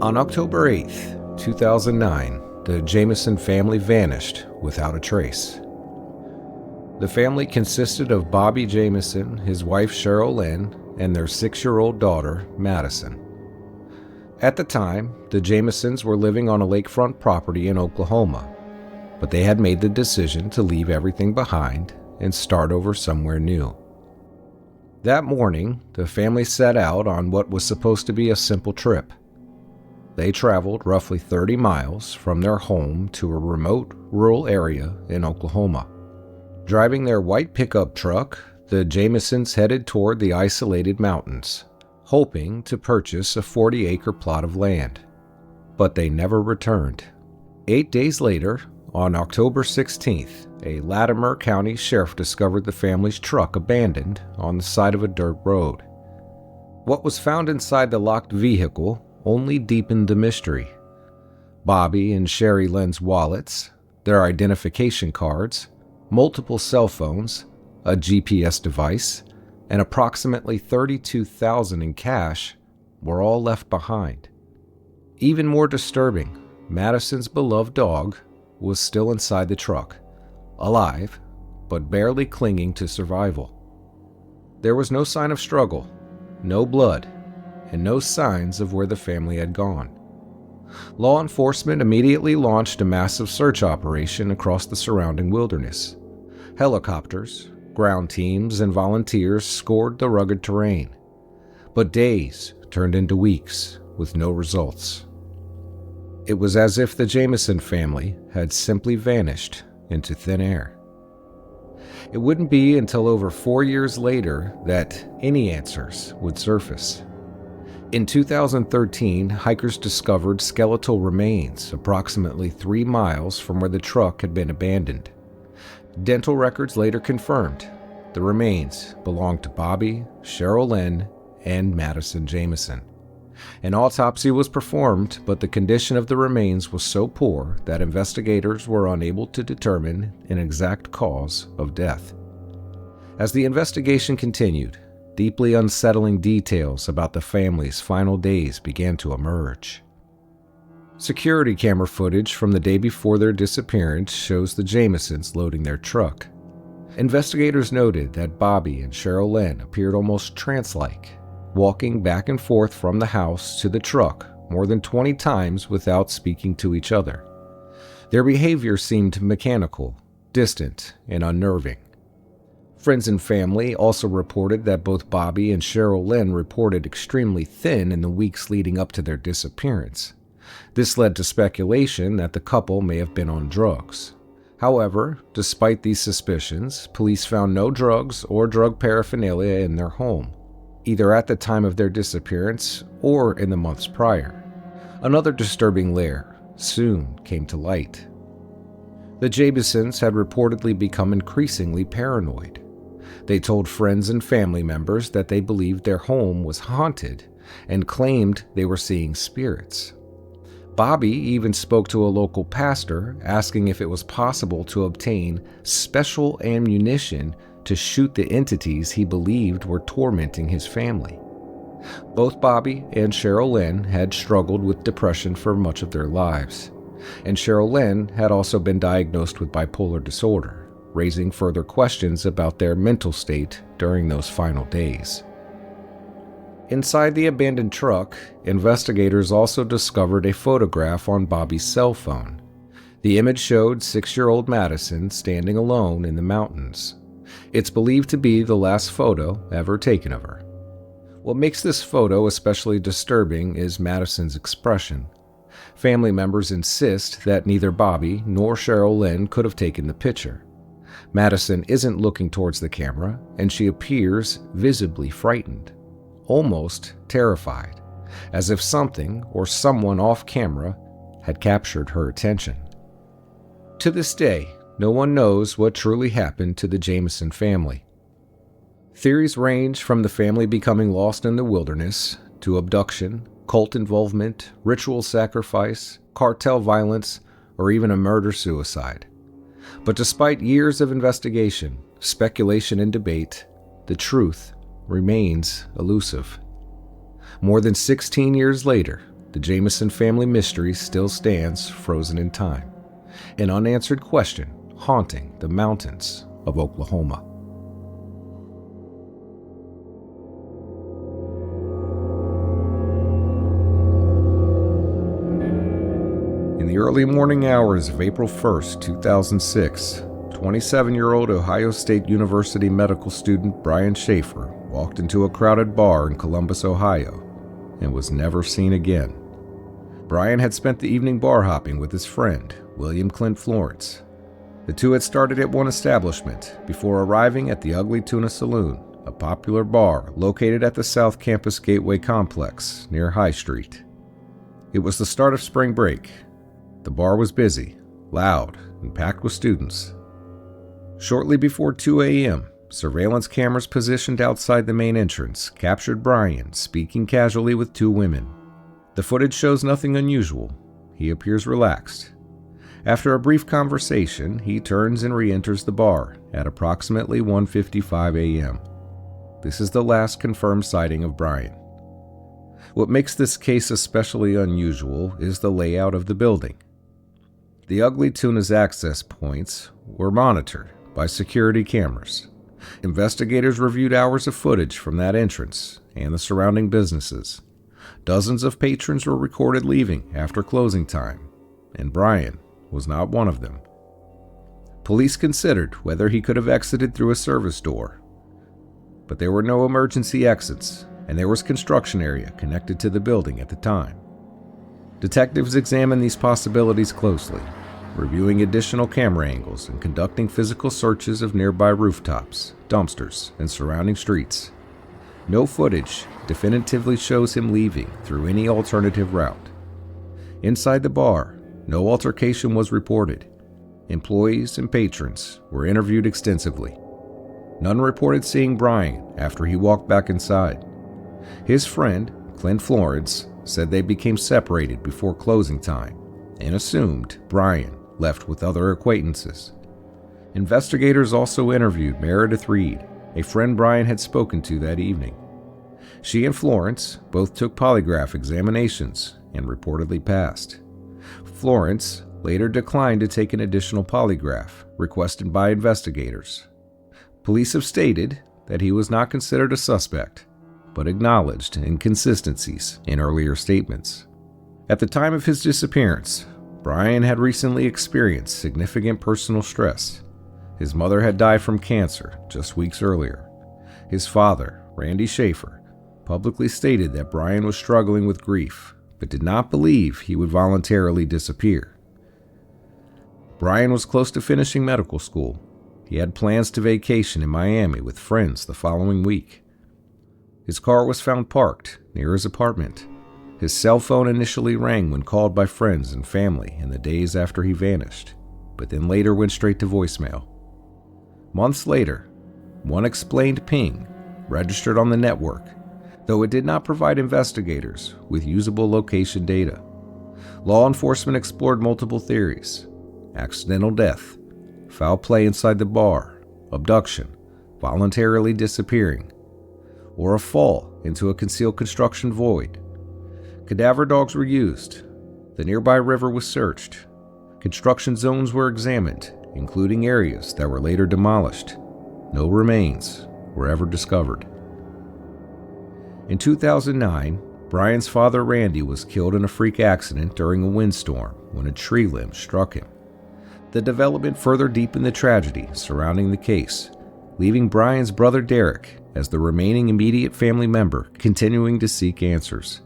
On October 8th, 2009, the Jamison family vanished without a trace. The family consisted of Bobby Jamison, his wife Cheryl Lynn, and their 6-year-old daughter, Madison. At the time, the Jamisons were living on a lakefront property in Oklahoma, but they had made the decision to leave everything behind and start over somewhere new. That morning, the family set out on what was supposed to be a simple trip. They traveled roughly 30 miles from their home to a remote, rural area in Oklahoma. Driving their white pickup truck, the Jamisons headed toward the isolated mountains, hoping to purchase a 40-acre plot of land. But they never returned. 8 days later, on October 16th, a Latimer County sheriff discovered the family's truck abandoned on the side of a dirt road. What was found inside the locked vehicle only deepened the mystery. Bobby and Sherry Lynn's wallets, their identification cards, multiple cell phones, a GPS device, and approximately $32,000 in cash were all left behind. Even more disturbing, Madison's beloved dog was still inside the truck, alive, but barely clinging to survival. There was no sign of struggle, no blood, and no signs of where the family had gone. Law enforcement immediately launched a massive search operation across the surrounding wilderness. Helicopters, ground teams, and volunteers scoured the rugged terrain. But days turned into weeks with no results. It was as if the Jamison family had simply vanished into thin air. It wouldn't be until over 4 years later that any answers would surface. In 2013, hikers discovered skeletal remains approximately 3 miles from where the truck had been abandoned. Dental records later confirmed the remains belonged to Bobby, Cheryl Lynn, and Madison Jamison. An autopsy was performed, but the condition of the remains was so poor that investigators were unable to determine an exact cause of death. As the investigation continued, deeply unsettling details about the family's final days began to emerge. Security camera footage from the day before their disappearance shows the Jamisons loading their truck. Investigators noted that Bobby and Cheryl Lynn appeared almost trance-like, walking back and forth from the house to the truck more than 20 times without speaking to each other. Their behavior seemed mechanical, distant, and unnerving. Friends and family also reported that both Bobby and Cheryl Lynn reported extremely thin in the weeks leading up to their disappearance. This led to speculation that the couple may have been on drugs. However, despite these suspicions, police found no drugs or drug paraphernalia in their home, either at the time of their disappearance or in the months prior. Another disturbing layer soon came to light. The Jamisons had reportedly become increasingly paranoid. They told friends and family members that they believed their home was haunted and claimed they were seeing spirits. Bobby even spoke to a local pastor asking if it was possible to obtain special ammunition to shoot the entities he believed were tormenting his family. Both Bobby and Cheryl Lynn had struggled with depression for much of their lives, and Cheryl Lynn had also been diagnosed with bipolar disorder, raising further questions about their mental state during those final days. Inside the abandoned truck, investigators also discovered a photograph on Bobby's cell phone. The image showed 6-year-old Madison standing alone in the mountains. It's believed to be the last photo ever taken of her. What makes this photo especially disturbing is Madison's expression. Family members insist that neither Bobby nor Cheryl Lynn could have taken the picture. Madison isn't looking towards the camera, and she appears visibly frightened, almost terrified, as if something or someone off camera had captured her attention. To this day, no one knows what truly happened to the Jamison family. Theories range from the family becoming lost in the wilderness to abduction, cult involvement, ritual sacrifice, cartel violence, or even a murder-suicide. But despite years of investigation, speculation, and debate, the truth remains elusive. More than 16 years later, the Jamison family mystery still stands frozen in time, an unanswered question haunting the mountains of Oklahoma. In the early morning hours of April 1st, 2006, 27-year-old Ohio State University medical student Brian Schaefer walked into a crowded bar in Columbus, Ohio, and was never seen again. Brian had spent the evening bar hopping with his friend, William Clint Florence. The two had started at one establishment before arriving at the Ugly Tuna Saloon, a popular bar located at the South Campus Gateway complex near High Street. It was the start of spring break. The bar was busy, loud, and packed with students. Shortly before 2 a.m., surveillance cameras positioned outside the main entrance captured Brian speaking casually with two women. The footage shows nothing unusual. He appears relaxed. After a brief conversation, he turns and re-enters the bar at approximately 1:55 a.m. This is the last confirmed sighting of Brian. What makes this case especially unusual is the layout of the building. The Ugly Tuna's access points were monitored by security cameras. Investigators reviewed hours of footage from that entrance and the surrounding businesses. Dozens of patrons were recorded leaving after closing time, and Brian was not one of them. Police considered whether he could have exited through a service door, but there were no emergency exits, and there was construction area connected to the building at the time. Detectives examined these possibilities closely, reviewing additional camera angles and conducting physical searches of nearby rooftops, dumpsters, and surrounding streets. No footage definitively shows him leaving through any alternative route. Inside the bar, no altercation was reported. Employees and patrons were interviewed extensively. None reported seeing Brian after he walked back inside. His friend, Clint Florence, said they became separated before closing time and assumed Brian left with other acquaintances. Investigators also interviewed Meredith Reed, a friend Brian had spoken to that evening. She and Florence both took polygraph examinations and reportedly passed. Florence later declined to take an additional polygraph requested by investigators. Police have stated that he was not considered a suspect, but acknowledged inconsistencies in earlier statements. At the time of his disappearance, Brian had recently experienced significant personal stress. His mother had died from cancer just weeks earlier. His father, Randy Schaefer, publicly stated that Brian was struggling with grief, but did not believe he would voluntarily disappear. Brian was close to finishing medical school. He had plans to vacation in Miami with friends the following week. His car was found parked near his apartment. His cell phone initially rang when called by friends and family in the days after he vanished, but then later went straight to voicemail. Months later, one explained ping registered on the network, though it did not provide investigators with usable location data. Law enforcement explored multiple theories: accidental death, foul play inside the bar, abduction, voluntarily disappearing, or a fall into a concealed construction void. Cadaver dogs were used. The nearby river was searched. Construction zones were examined, including areas that were later demolished. No remains were ever discovered. In 2009, Brian's father Randy was killed in a freak accident during a windstorm when a tree limb struck him. The development further deepened the tragedy surrounding the case, leaving Brian's brother Derek as the remaining immediate family member continuing to seek answers.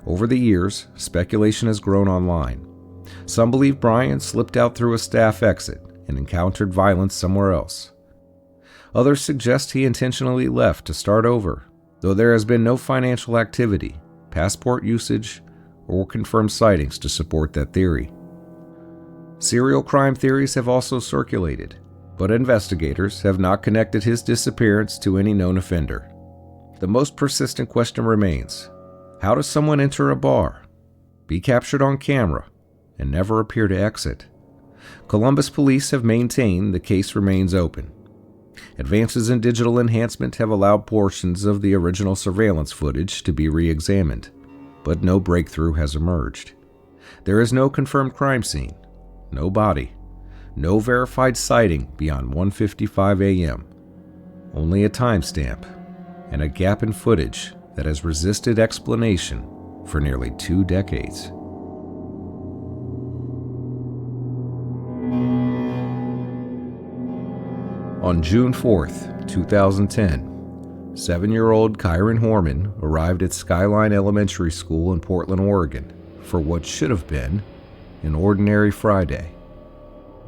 Over the years, speculation has grown online. Some believe Brian slipped out through a staff exit and encountered violence somewhere else. Others suggest he intentionally left to start over, though there has been no financial activity, passport usage, or confirmed sightings to support that theory. Serial crime theories have also circulated, but investigators have not connected his disappearance to any known offender. The most persistent question remains: how does someone enter a bar, be captured on camera, and never appear to exit? Columbus police have maintained the case remains open. Advances in digital enhancement have allowed portions of the original surveillance footage to be re-examined. but no breakthrough has emerged. There is no confirmed crime scene, no body, no verified sighting beyond 1:55 a.m., only a timestamp and a gap in footage that has resisted explanation for nearly 2 decades. On June 4th, 2010, 7-year-old Kyron Horman arrived at Skyline Elementary School in Portland, Oregon, for what should have been an ordinary Friday.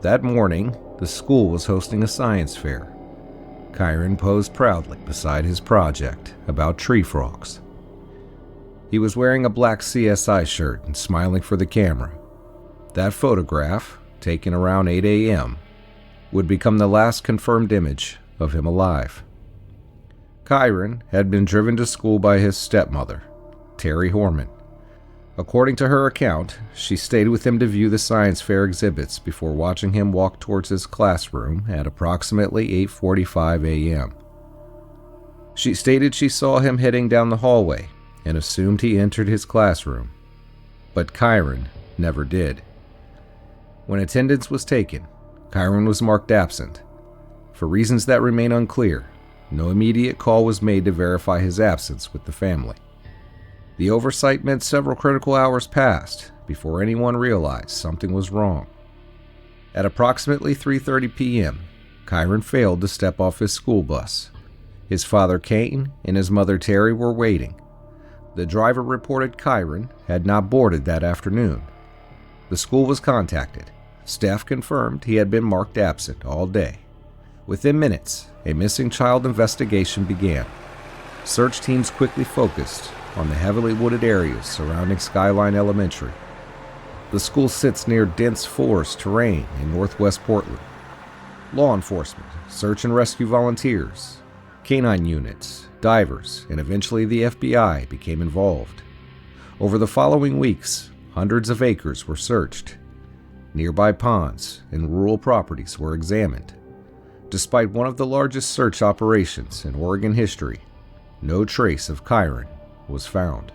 That morning, the school was hosting a science fair. Kyron posed proudly beside his project about tree frogs. He was wearing a black CSI shirt and smiling for the camera. That photograph, taken around 8 a.m., would become the last confirmed image of him alive. Kyron had been driven to school by his stepmother, Terry Horman. According to her account, she stayed with him to view the science fair exhibits before watching him walk towards his classroom at approximately 8:45 a.m. She stated she saw him heading down the hallway and assumed he entered his classroom, but Kyron never did. When attendance was taken, Kyron was marked absent. For reasons that remain unclear, no immediate call was made to verify his absence with the family. The oversight meant several critical hours passed before anyone realized something was wrong. At approximately 3:30 p.m., Kyron failed to step off his school bus. His father Kane and his mother Terry were waiting. The driver reported Kyron had not boarded that afternoon. The school was contacted. Staff confirmed he had been marked absent all day. Within minutes, a missing child investigation began. Search teams quickly focused on the heavily wooded areas surrounding Skyline Elementary. The school sits near dense forest terrain in northwest Portland. Law enforcement, search and rescue volunteers, canine units, divers, and eventually the FBI became involved. Over the following weeks, hundreds of acres were searched. Nearby ponds and rural properties were examined. Despite one of the largest search operations in Oregon history, no trace of Kyron was found.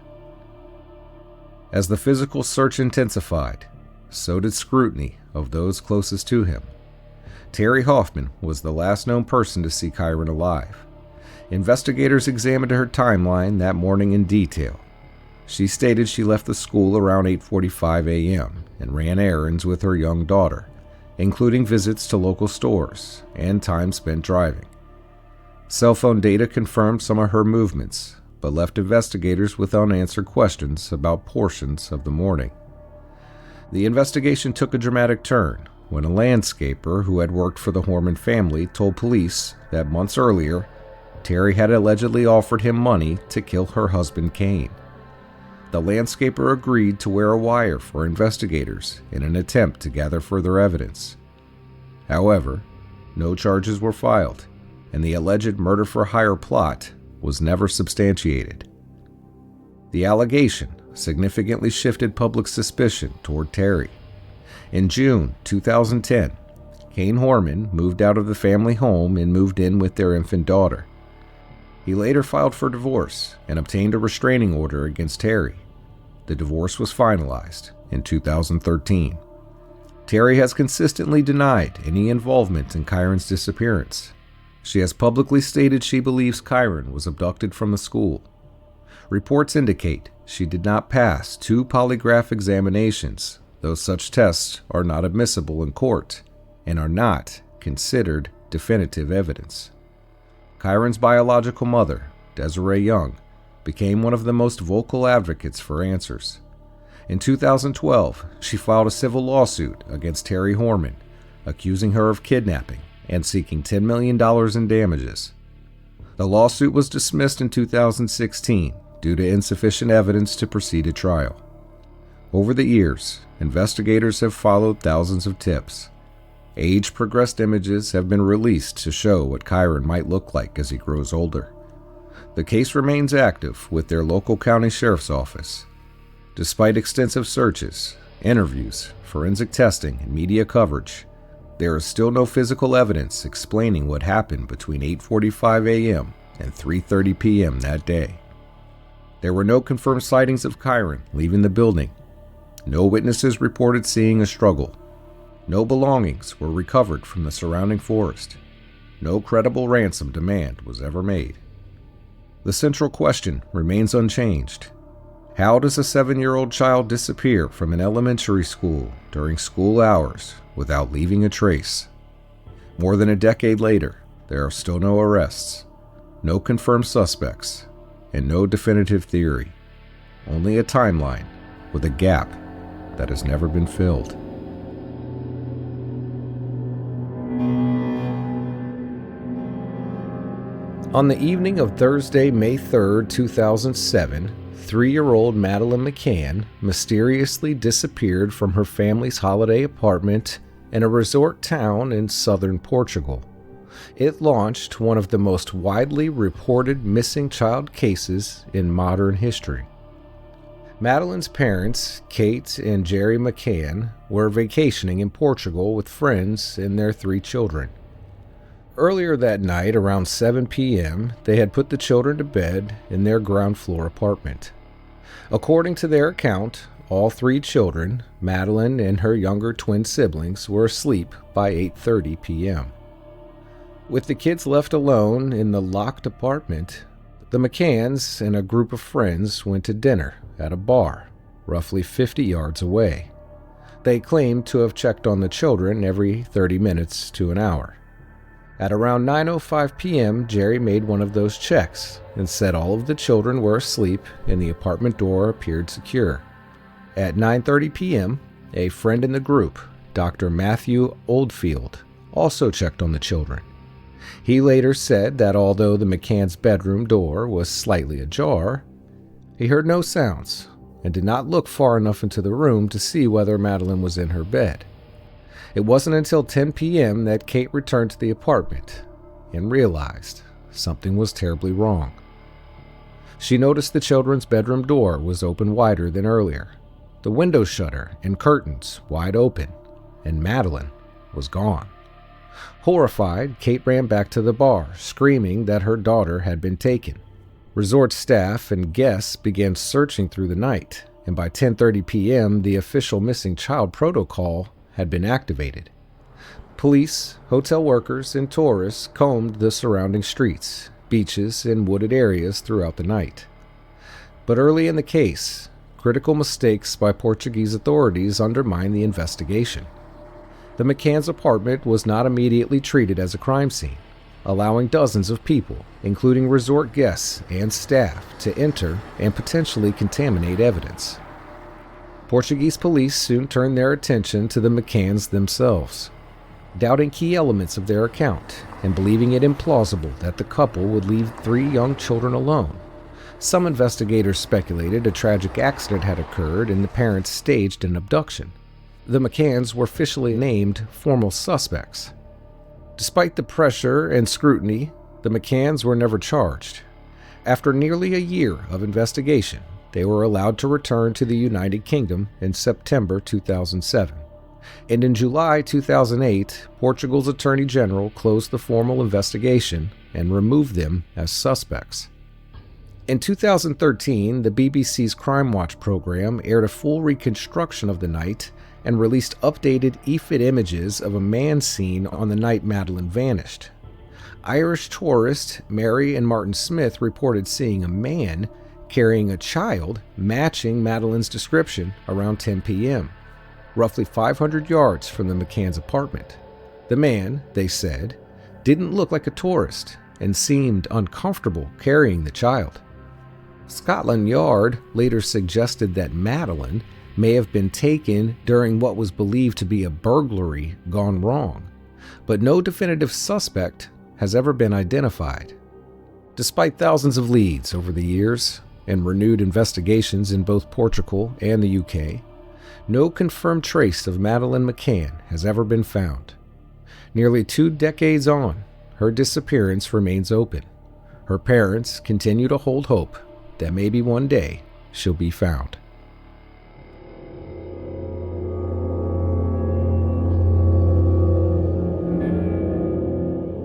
As the physical search intensified, so did scrutiny of those closest to him. Terry Hoffman was the last known person to see Kyron alive. Investigators examined her timeline that morning in detail. She stated she left the school around 8:45 a.m. and ran errands with her young daughter, including visits to local stores and time spent driving. Cell phone data confirmed some of her movements, but left investigators with unanswered questions about portions of the morning. The investigation took a dramatic turn when a landscaper who had worked for the Horman family told police that months earlier, Terry had allegedly offered him money to kill her husband Kane. The landscaper agreed to wear a wire for investigators in an attempt to gather further evidence. However, no charges were filed, and the alleged murder-for-hire plot was never substantiated. The allegation significantly shifted public suspicion toward Terry. In June 2010, Kane Horman moved out of the family home and moved in with their infant daughter. He later filed for divorce and obtained a restraining order against Terry. The divorce was finalized in 2013. Terry has consistently denied any involvement in Kyron's disappearance. She has publicly stated she believes Kyron was abducted from the school. Reports indicate she did not pass 2 polygraph examinations, though such tests are not admissible in court and are not considered definitive evidence. Kyron's biological mother, Desiree Young, became one of the most vocal advocates for answers. In 2012, she filed a civil lawsuit against Terry Horman, accusing her of kidnapping and seeking $10 million in damages. The lawsuit was dismissed in 2016 due to insufficient evidence to proceed to trial. Over the years, investigators have followed thousands of tips. Age-progressed images have been released to show what Kyron might look like as he grows older. The case remains active with their local county sheriff's office. Despite extensive searches, interviews, forensic testing, and media coverage, there is still no physical evidence explaining what happened between 8:45 a.m. and 3:30 p.m. that day. There were no confirmed sightings of Kyron leaving the building. No witnesses reported seeing a struggle. No belongings were recovered from the surrounding forest. No credible ransom demand was ever made. The central question remains unchanged. How does a 7-year-old child disappear from an elementary school during school hours without leaving a trace? More than a decade later, there are still no arrests, no confirmed suspects, and no definitive theory. Only a timeline with a gap that has never been filled. On the evening of Thursday, May 3, 2007, 3-year-old Madeleine McCann mysteriously disappeared from her family's holiday apartment in a resort town in southern Portugal. It launched one of the most widely reported missing child cases in modern history. Madeleine's parents, Kate and Jerry McCann, were vacationing in Portugal with friends and their 3 children. Earlier that night, around 7 p.m., they had put the children to bed in their ground floor apartment. According to their account, all 3 children, Madeleine and her younger twin siblings, were asleep by 8:30 p.m. With the kids left alone in the locked apartment, the McCanns and a group of friends went to dinner at a bar, roughly 50 yards away. They claimed to have checked on the children every 30 minutes to an hour. At around 9:05 p.m., Jerry made one of those checks and said all of the children were asleep and the apartment door appeared secure. At 9:30 p.m., a friend in the group, Dr. Matthew Oldfield, also checked on the children. He later said that although the McCann's bedroom door was slightly ajar, he heard no sounds and did not look far enough into the room to see whether Madeleine was in her bed. It wasn't until 10 p.m. that Kate returned to the apartment and realized something was terribly wrong. She noticed the children's bedroom door was open wider than earlier, the window shutter and curtains wide open, and Madeleine was gone. Horrified, Kate ran back to the bar, screaming that her daughter had been taken. Resort staff and guests began searching through the night, and by 10:30 p.m., the official missing child protocol had been activated. Police, hotel workers, and tourists combed the surrounding streets, beaches, and wooded areas throughout the night. But early in the case, critical mistakes by Portuguese authorities undermined the investigation. The McCann's apartment was not immediately treated as a crime scene, allowing dozens of people, including resort guests and staff, to enter and potentially contaminate evidence. Portuguese police soon turned their attention to the McCanns themselves, doubting key elements of their account and believing it implausible that the couple would leave 3 young children alone. Some investigators speculated a tragic accident had occurred and the parents staged an abduction. The McCanns were officially named formal suspects. Despite the pressure and scrutiny, the McCanns were never charged. After nearly a year of investigation, they were allowed to return to the United Kingdom in September 2007. And in July 2008, Portugal's Attorney General closed the formal investigation and removed them as suspects. In 2013, the BBC's Crime Watch program aired a full reconstruction of the night and released updated EFID images of a man seen on the night Madeleine vanished. Irish tourist Mary and Martin Smith reported seeing a man carrying a child matching Madeleine's description around 10 p.m., roughly 500 yards from the McCann's apartment. The man, they said, didn't look like a tourist and seemed uncomfortable carrying the child. Scotland Yard later suggested that Madeleine may have been taken during what was believed to be a burglary gone wrong, but no definitive suspect has ever been identified. Despite thousands of leads over the years and renewed investigations in both Portugal and the UK, no confirmed trace of Madeleine McCann has ever been found. Nearly 2 decades on, her disappearance remains open. Her parents continue to hold hope that maybe one day she'll be found.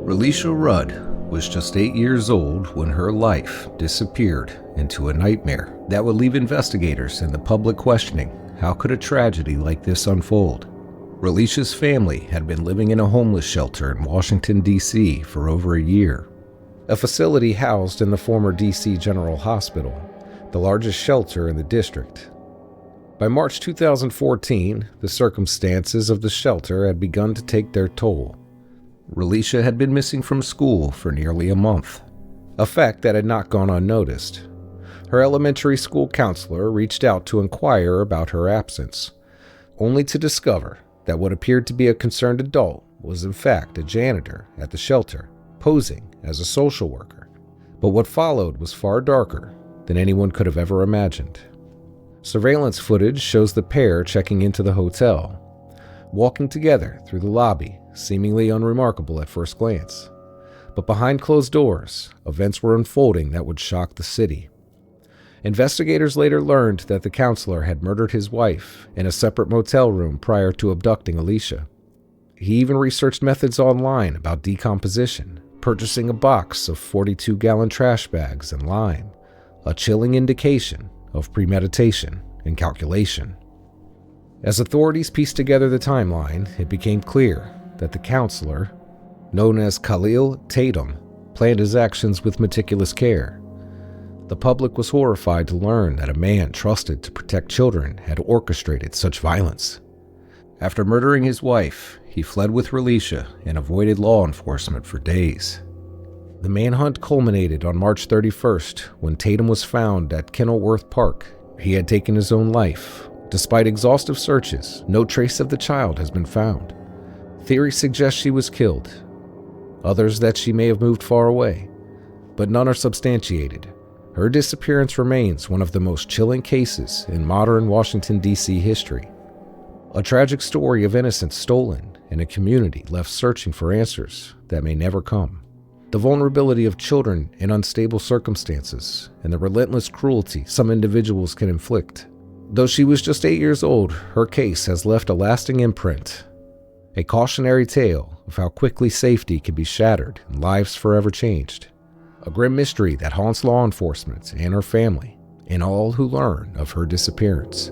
Relisha Rudd was just 8 years old when her life disappeared into a nightmare that would leave investigators and the public questioning, how could a tragedy like this unfold? Relisha's family had been living in a homeless shelter in Washington, D.C. for over a year, a facility housed in the former D.C. General Hospital, the largest shelter in the district. By March 2014, the circumstances of the shelter had begun to take their toll. Relisha had been missing from school for nearly a month, a fact that had not gone unnoticed. Her elementary school counselor reached out to inquire about her absence, only to discover that what appeared to be a concerned adult was in fact a janitor at the shelter, posing as a social worker. But what followed was far darker than anyone could have ever imagined. Surveillance footage shows the pair checking into the hotel, walking together through the lobby, seemingly unremarkable at first glance. But behind closed doors, events were unfolding that would shock the city. Investigators later learned that the counselor had murdered his wife in a separate motel room prior to abducting Alisha. He even researched methods online about decomposition, purchasing a box of 42-gallon trash bags and lime, a chilling indication of premeditation and calculation. As authorities pieced together the timeline, it became clear that the counselor, known as Khalil Tatum, planned his actions with meticulous care. The public was horrified to learn that a man trusted to protect children had orchestrated such violence. After murdering his wife, he fled with Relisha and avoided law enforcement for days. The manhunt culminated on March 31st when Tatum was found at Kenilworth Park. He had taken his own life. Despite exhaustive searches, no trace of the child has been found. Theories suggest she was killed, others that she may have moved far away, but none are substantiated. Her disappearance remains one of the most chilling cases in modern Washington, D.C. history. A tragic story of innocence stolen and a community left searching for answers that may never come. The vulnerability of children in unstable circumstances and the relentless cruelty some individuals can inflict. Though she was just 8 years old, her case has left a lasting imprint, a cautionary tale of how quickly safety can be shattered and lives forever changed. A grim mystery that haunts law enforcement and her family and all who learn of her disappearance.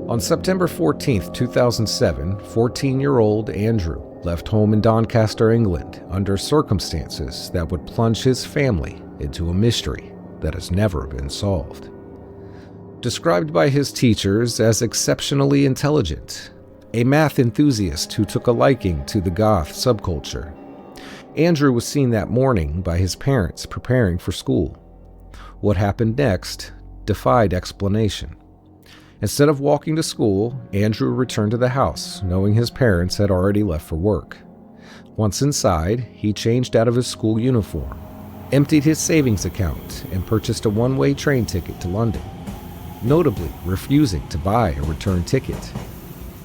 On September 14, 2007, 14-year-old Andrew left home in Doncaster, England, under circumstances that would plunge his family into a mystery that has never been solved. Described by his teachers as exceptionally intelligent, a math enthusiast who took a liking to the goth subculture, Andrew was seen that morning by his parents preparing for school. What happened next defied explanation. Instead of walking to school, Andrew returned to the house, knowing his parents had already left for work. Once inside, he changed out of his school uniform, emptied his savings account, and purchased a one-way train ticket to London, notably refusing to buy a return ticket.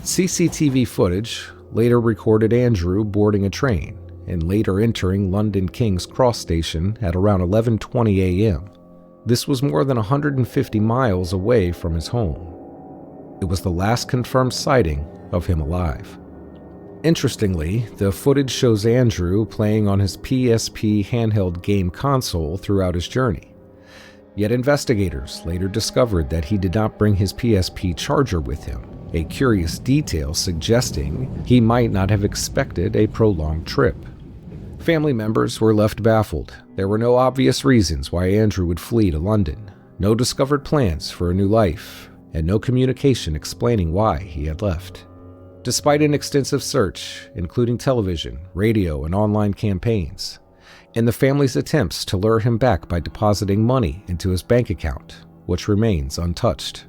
CCTV footage later recorded Andrew boarding a train and later entering London King's Cross station at around 11:20 a.m. This was more than 150 miles away from his home. It was the last confirmed sighting of him alive. Interestingly, the footage shows Andrew playing on his PSP handheld game console throughout his journey. Yet investigators later discovered that he did not bring his PSP charger with him, a curious detail suggesting he might not have expected a prolonged trip. Family members were left baffled. There were no obvious reasons why Andrew would flee to London, no discovered plans for a new life, and no communication explaining why he had left. Despite an extensive search, including television, radio, and online campaigns, and the family's attempts to lure him back by depositing money into his bank account, which remains untouched.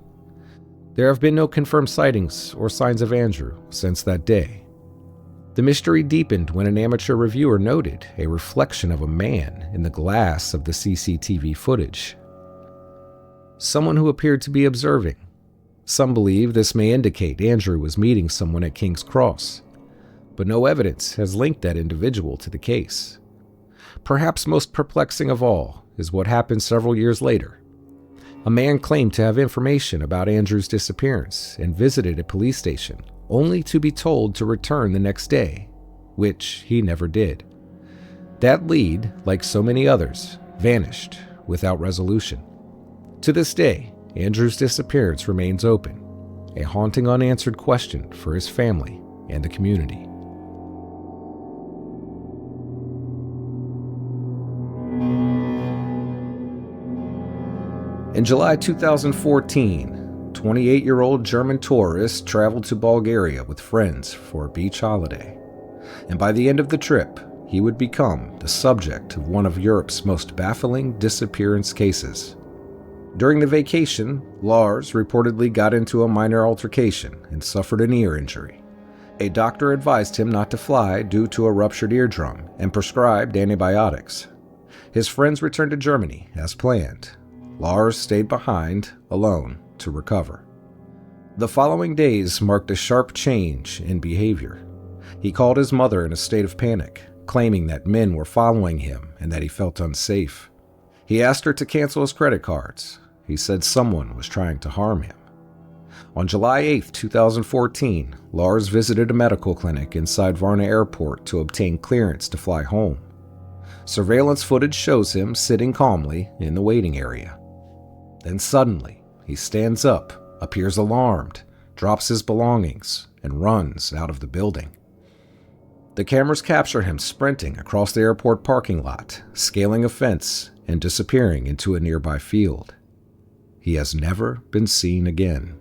There have been no confirmed sightings or signs of Andrew since that day. The mystery deepened when an amateur reviewer noted a reflection of a man in the glass of the CCTV footage. Someone who appeared to be observing. Some believe this may indicate Andrew was meeting someone at King's Cross, but no evidence has linked that individual to the case. Perhaps most perplexing of all is what happened several years later. A man claimed to have information about Andrew's disappearance and visited a police station, only to be told to return the next day, which he never did. That lead, like so many others, vanished without resolution. To this day, Andrew's disappearance remains open, a haunting unanswered question for his family and the community. In July 2014, 28-year-old German tourist traveled to Bulgaria with friends for a beach holiday. And by the end of the trip, he would become the subject of one of Europe's most baffling disappearance cases. During the vacation, Lars reportedly got into a minor altercation and suffered an ear injury. A doctor advised him not to fly due to a ruptured eardrum and prescribed antibiotics. His friends returned to Germany as planned. Lars stayed behind, alone, to recover. The following days marked a sharp change in behavior. He called his mother in a state of panic, claiming that men were following him and that he felt unsafe. He asked her to cancel his credit cards. He said someone was trying to harm him. On July 8, 2014, Lars visited a medical clinic inside Varna Airport to obtain clearance to fly home. Surveillance footage shows him sitting calmly in the waiting area. Then suddenly, he stands up, appears alarmed, drops his belongings, and runs out of the building. The cameras capture him sprinting across the airport parking lot, scaling a fence, and disappearing into a nearby field. He has never been seen again.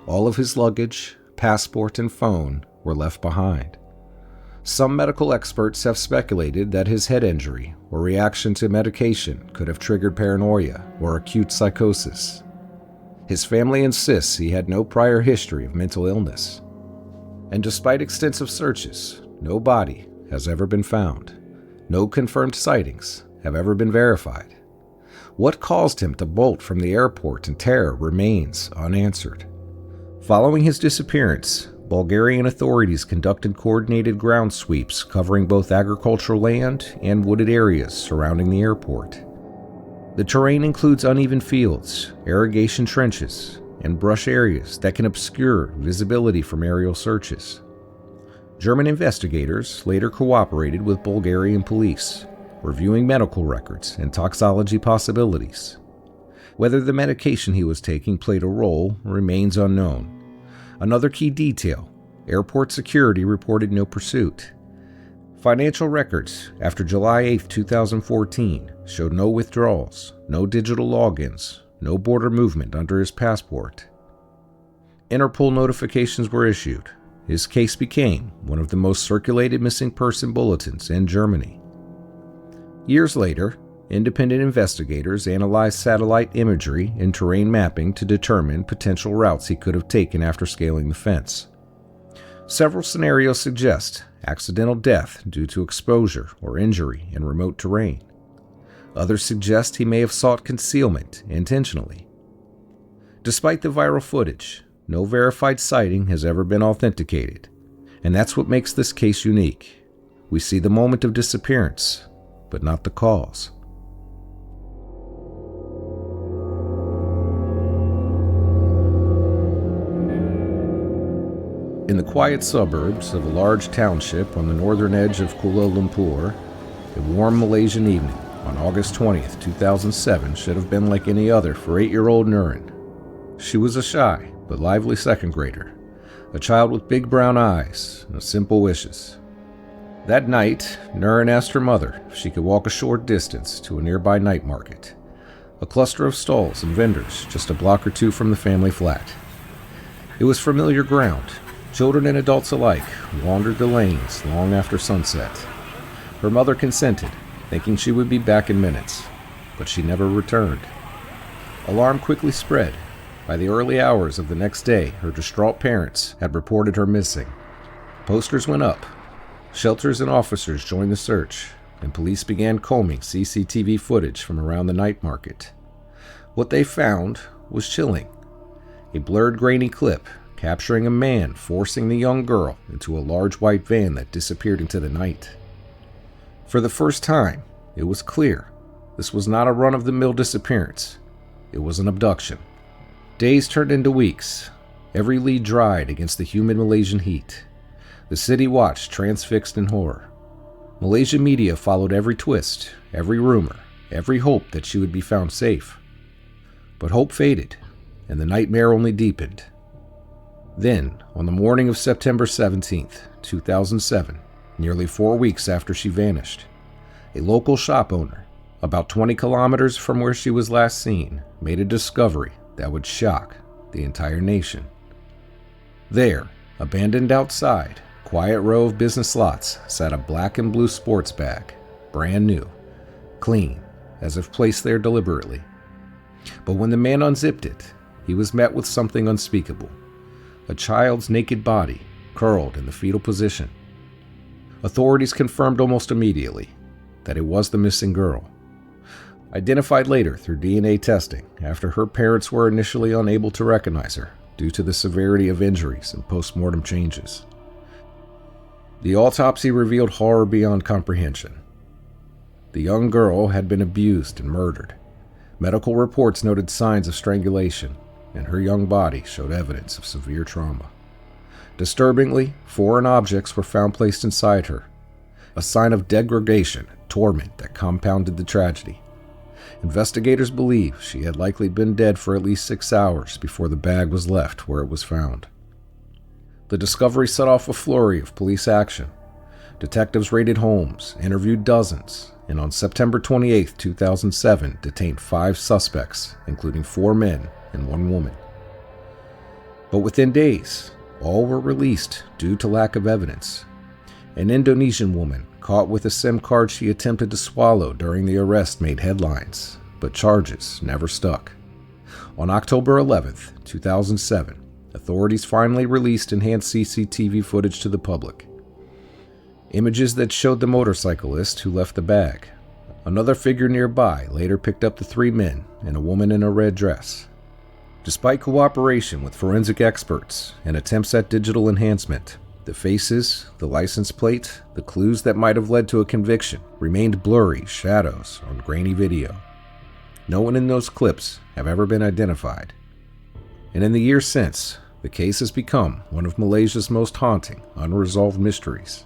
All of his luggage, passport, and phone were left behind. Some medical experts have speculated that his head injury or reaction to medication could have triggered paranoia or acute psychosis. His family insists he had no prior history of mental illness. And despite extensive searches, no body has ever been found. No confirmed sightings have ever been verified. What caused him to bolt from the airport in terror remains unanswered. Following his disappearance, Bulgarian authorities conducted coordinated ground sweeps covering both agricultural land and wooded areas surrounding the airport. The terrain includes uneven fields, irrigation trenches, and brush areas that can obscure visibility from aerial searches. German investigators later cooperated with Bulgarian police, reviewing medical records and toxicology possibilities. Whether the medication he was taking played a role remains unknown. Another key detail, airport security reported no pursuit. Financial records after July 8, 2014 showed no withdrawals, no digital logins, no border movement under his passport. Interpol notifications were issued. His case became one of the most circulated missing person bulletins in Germany. Years later, independent investigators analyzed satellite imagery and terrain mapping to determine potential routes he could have taken after scaling the fence. Several scenarios suggest accidental death due to exposure or injury in remote terrain. Others suggest he may have sought concealment intentionally. Despite the viral footage, no verified sighting has ever been authenticated, and that's what makes this case unique. We see the moment of disappearance, but not the cause. In the quiet suburbs of a large township on the northern edge of Kuala Lumpur, a warm Malaysian evening on August 20th, 2007 should have been like any other for 8-year-old Nurin. She was a shy but lively second grader, a child with big brown eyes and simple wishes. That night, Nurin asked her mother if she could walk a short distance to a nearby night market, a cluster of stalls and vendors just a block or two from the family flat. It was familiar ground. Children and adults alike wandered the lanes long after sunset. Her mother consented, thinking she would be back in minutes, but she never returned. Alarm quickly spread. By the early hours of the next day, her distraught parents had reported her missing. Posters went up. Shelters and officers joined the search, and police began combing CCTV footage from around the night market. What they found was chilling. A blurred, grainy clip capturing a man forcing the young girl into a large white van that disappeared into the night. For the first time, it was clear this was not a run-of-the-mill disappearance. It was an abduction. Days turned into weeks. Every lead dried against the humid Malaysian heat. The city watched, transfixed in horror. Malaysian media followed every twist, every rumor, every hope that she would be found safe. But hope faded, and the nightmare only deepened. Then, on the morning of September 17th, 2007, nearly 4 weeks after she vanished, a local shop owner, about 20 kilometers from where she was last seen, made a discovery that would shock the entire nation. There, abandoned outside, quiet row of business lots, sat a black and blue sports bag, brand new, clean, as if placed there deliberately. But when the man unzipped it, he was met with something unspeakable. A child's naked body, curled in the fetal position. Authorities confirmed almost immediately that it was the missing girl. Identified later through DNA testing after her parents were initially unable to recognize her due to the severity of injuries and post-mortem changes. The autopsy revealed horror beyond comprehension. The young girl had been abused and murdered. Medical reports noted signs of strangulation, and her young body showed evidence of severe trauma. Disturbingly, foreign objects were found placed inside her, a sign of degradation and torment that compounded the tragedy. Investigators believe she had likely been dead for at least 6 hours before the bag was left where it was found. The discovery set off a flurry of police action. Detectives raided homes, interviewed dozens, and on September 28, 2007, detained 5 suspects, including 4 men and 1 woman. But within days, all were released due to lack of evidence. An Indonesian woman caught with a SIM card she attempted to swallow during the arrest made headlines, but charges never stuck. On October 11, 2007, authorities finally released enhanced CCTV footage to the public. Images that showed the motorcyclist who left the bag. Another figure nearby later picked up the 3 men and a woman in a red dress. Despite cooperation with forensic experts and attempts at digital enhancement, the faces, the license plate, the clues that might have led to a conviction remained blurry shadows on grainy video. No one in those clips have ever been identified. And in the years since, the case has become one of Malaysia's most haunting, unresolved mysteries.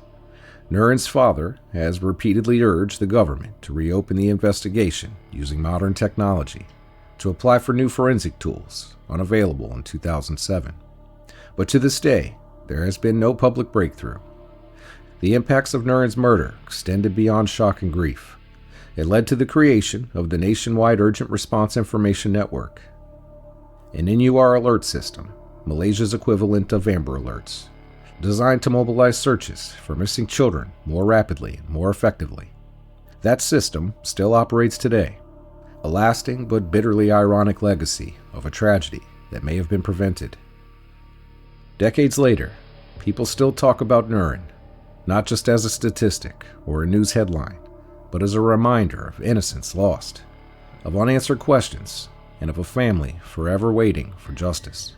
Nurin's father has repeatedly urged the government to reopen the investigation using modern technology, to apply for new forensic tools, unavailable in 2007. But to this day, there has been no public breakthrough. The impacts of Nurin's murder extended beyond shock and grief. It led to the creation of the nationwide Urgent Response Information Network, an NUR alert system, Malaysia's equivalent of Amber Alerts, designed to mobilize searches for missing children more rapidly and more effectively. That system still operates today, a lasting but bitterly ironic legacy of a tragedy that may have been prevented. Decades later, people still talk about Nurin, not just as a statistic or a news headline, but as a reminder of innocence lost, of unanswered questions, and of a family forever waiting for justice.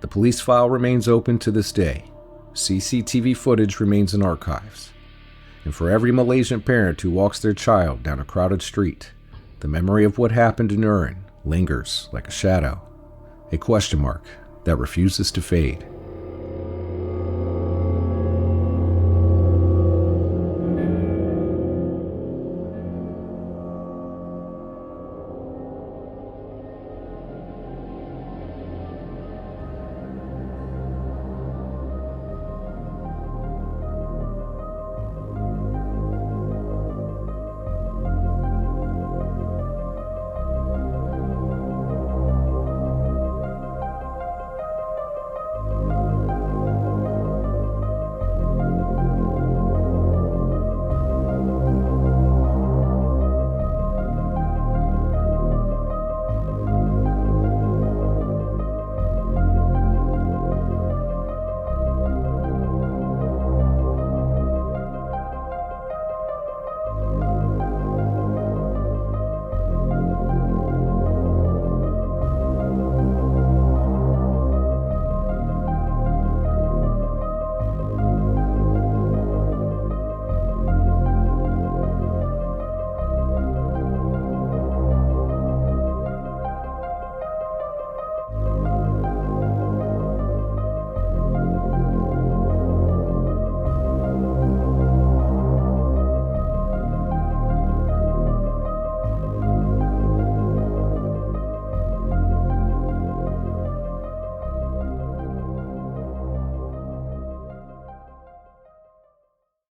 The police file remains open to this day. CCTV footage remains in archives. And for every Malaysian parent who walks their child down a crowded street, the memory of what happened to Nurin lingers like a shadow, a question mark that refuses to fade.